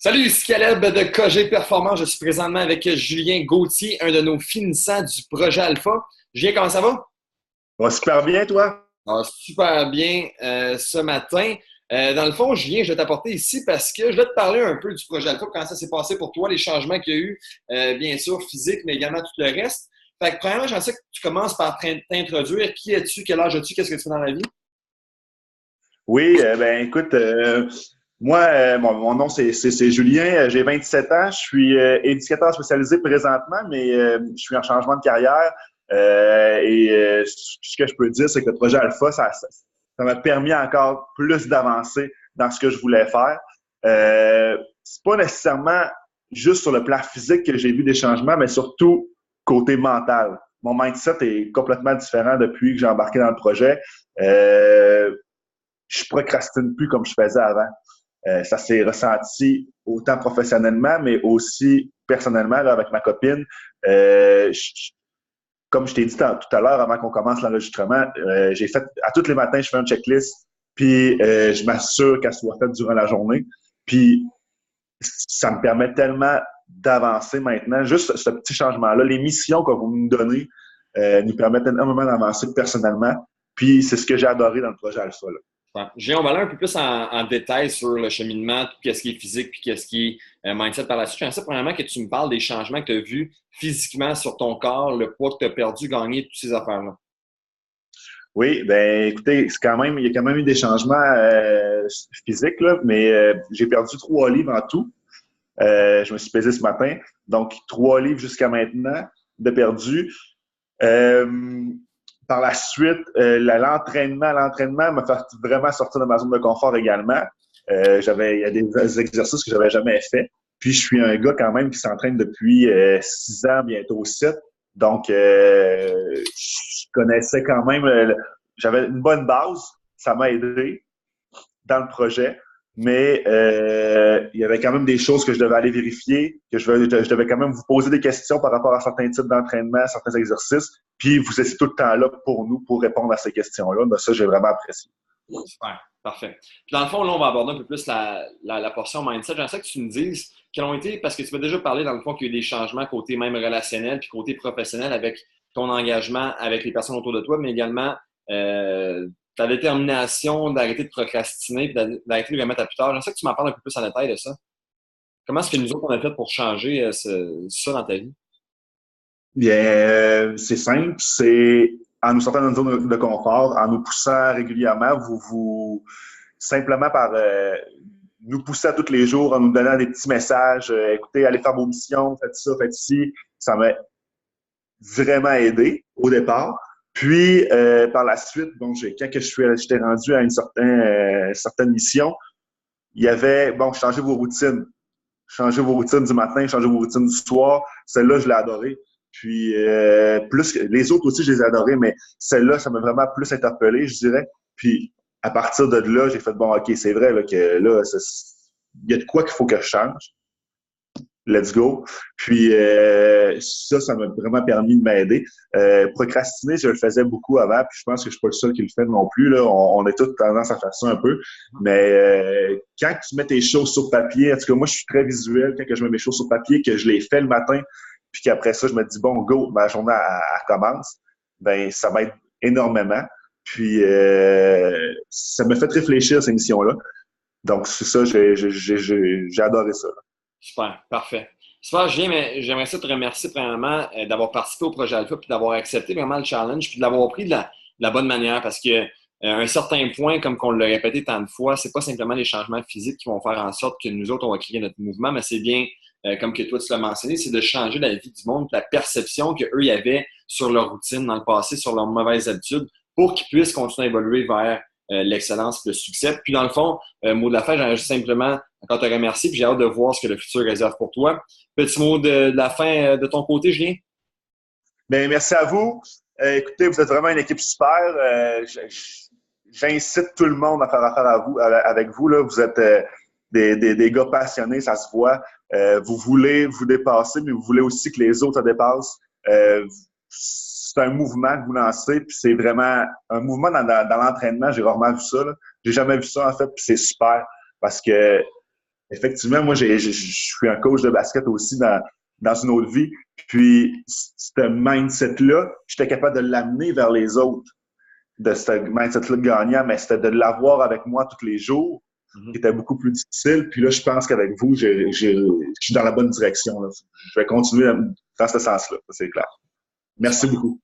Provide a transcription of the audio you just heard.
Salut, ici Caleb de KG Performance. Je suis présentement avec Julien Gauthier, un de nos finissants du projet Alpha. Julien, comment ça va? Ça va super bien, toi? Ah, super bien ce matin. Dans le fond, Julien, je vais t'apporter ici parce que je vais te parler un peu du projet Alpha, comment ça s'est passé pour toi, les changements qu'il y a eu, bien sûr, physique, mais également tout le reste. Fait que, premièrement, j'en sais que tu commences par t'introduire. Qui es-tu? Quel âge as-tu? Qu'est-ce que tu fais dans la vie? Oui, ben écoute, moi, mon nom c'est Julien, j'ai 27 ans, je suis éducateur spécialisé présentement, mais je suis en changement de carrière. Ce que je peux dire, c'est que le projet Alpha, ça m'a permis encore plus d'avancer dans ce que je voulais faire. C'est pas nécessairement juste sur le plan physique que j'ai vu des changements, mais surtout côté mental. Mon mindset est complètement différent depuis que j'ai embarqué dans le projet. Je procrastine plus comme je faisais avant. Ça s'est ressenti autant professionnellement, mais aussi personnellement là, avec ma copine. Comme je t'ai dit tout à l'heure, avant qu'on commence l'enregistrement, j'ai fait à tous les matins, je fais une checklist, puis je m'assure qu'elle soit faite durant la journée. Puis ça me permet tellement d'avancer maintenant. Juste ce petit changement-là, les missions que vous nous donnez nous permettent énormément d'avancer personnellement. Puis c'est ce que j'ai adoré dans le projet Alpha. Là. Ouais. Julien, on va aller un peu plus en détail sur le cheminement, tout ce qui est physique puis qu'est-ce qui est mindset par la suite. J'aimerais ça, premièrement, que tu me parles des changements que tu as vus physiquement sur ton corps, le poids que tu as perdu, gagné, toutes ces affaires-là. Oui, ben écoutez, il y a quand même eu des changements physiques, là, mais j'ai perdu 3 livres en tout. Je me suis pesé ce matin. Donc, 3 livres jusqu'à maintenant de perdu. Euh, Par la suite, l'entraînement m'a fait vraiment sortir de ma zone de confort également. Il y a des exercices que j'avais jamais fait. Puis, je suis un gars quand même qui s'entraîne depuis 6 ans, bientôt 7. Donc, je connaissais quand même, j'avais une bonne base. Ça m'a aidé dans le projet. Mais il y avait quand même des choses que je devais aller vérifier, je devais quand même vous poser des questions par rapport à certains types d'entraînement, certains exercices, puis vous étiez tout le temps là pour nous, pour répondre à ces questions-là. Donc ça, j'ai vraiment apprécié. Super, parfait. Puis dans le fond, là, on va aborder un peu plus la portion mindset. J'aimerais que tu me dises quels ont été, parce que tu m'as déjà parlé, dans le fond, qu'il y a eu des changements côté même relationnel puis côté professionnel avec ton engagement avec les personnes autour de toi, mais également ta détermination d'arrêter de procrastiner puis d'arrêter de le mettre à plus tard. J'aimerais que tu m'en parles un peu plus en détail de ça. Comment est-ce que nous autres, on a fait pour changer ça dans ta vie? Bien, c'est simple, c'est en nous sortant de notre zone de confort, en nous poussant régulièrement, simplement par nous pousser à tous les jours, en nous donnant des petits messages, écoutez, allez faire vos missions, faites ça, faites ci, ça m'a vraiment aidé au départ. Puis, par la suite, bon, j'étais rendu à une certaine mission, il y avait, bon, changez vos routines. Changez vos routines du matin, changez vos routines du soir. Celle-là, je l'ai adorée. Puis, les autres aussi, je les ai adorées, mais celle-là, ça m'a vraiment plus interpellé, je dirais. Puis, à partir de là, j'ai fait, bon, OK, c'est vrai là, que là, il y a de quoi qu'il faut que je change. Let's go. Puis ça m'a vraiment permis de m'aider. Procrastiner, je le faisais beaucoup avant, puis je pense que je suis pas le seul qui le fait non plus. Là. On a toutes tendance à faire ça un peu. Mais quand tu mets tes choses sur papier, en tout cas, moi, je suis très visuel. Quand je mets mes choses sur papier, que je les fais le matin, puis qu'après ça, je me dis, bon, go, ma journée elle commence, ben ça m'aide énormément. Puis ça me fait réfléchir, ces missions-là. Donc, c'est ça, j'ai adoré ça. Super, parfait. Super, Julien, mais j'aimerais ça te remercier premièrement d'avoir participé au projet Alpha puis d'avoir accepté vraiment le challenge puis de l'avoir pris de la bonne manière parce que un certain point, comme qu'on l'a répété tant de fois, c'est pas simplement les changements physiques qui vont faire en sorte que nous autres, on va créer notre mouvement, mais c'est bien, comme que toi tu l'as mentionné, c'est de changer la vie du monde, la perception qu'eux y avaient sur leur routine dans le passé, sur leurs mauvaises habitudes, pour qu'ils puissent continuer à évoluer vers l'excellence et le succès. Puis dans le fond, mot de la fin, j'aimerais juste simplement encore te remercier, puis j'ai hâte de voir ce que le futur réserve pour toi. Petit mot de la fin de ton côté, Julien? Bien, merci à vous. Écoutez, vous êtes vraiment une équipe super. J'incite tout le monde à faire affaire avec vous. Là. Vous êtes des gars passionnés, ça se voit. Vous voulez vous dépasser, mais vous voulez aussi que les autres se dépassent. C'est un mouvement que vous lancez, puis c'est vraiment un mouvement dans l'entraînement. J'ai rarement vu ça. Là. J'ai jamais vu ça, en fait, puis c'est super parce que Effectivement, moi, je suis un coach de basket aussi dans une autre vie. Puis, ce mindset-là, j'étais capable de l'amener vers les autres, de ce mindset-là de gagnant, mais c'était de l'avoir avec moi tous les jours, qui était beaucoup plus difficile. Puis là, je pense qu'avec vous, je suis dans la bonne direction, là. Je vais continuer dans ce sens-là, c'est clair. Merci beaucoup.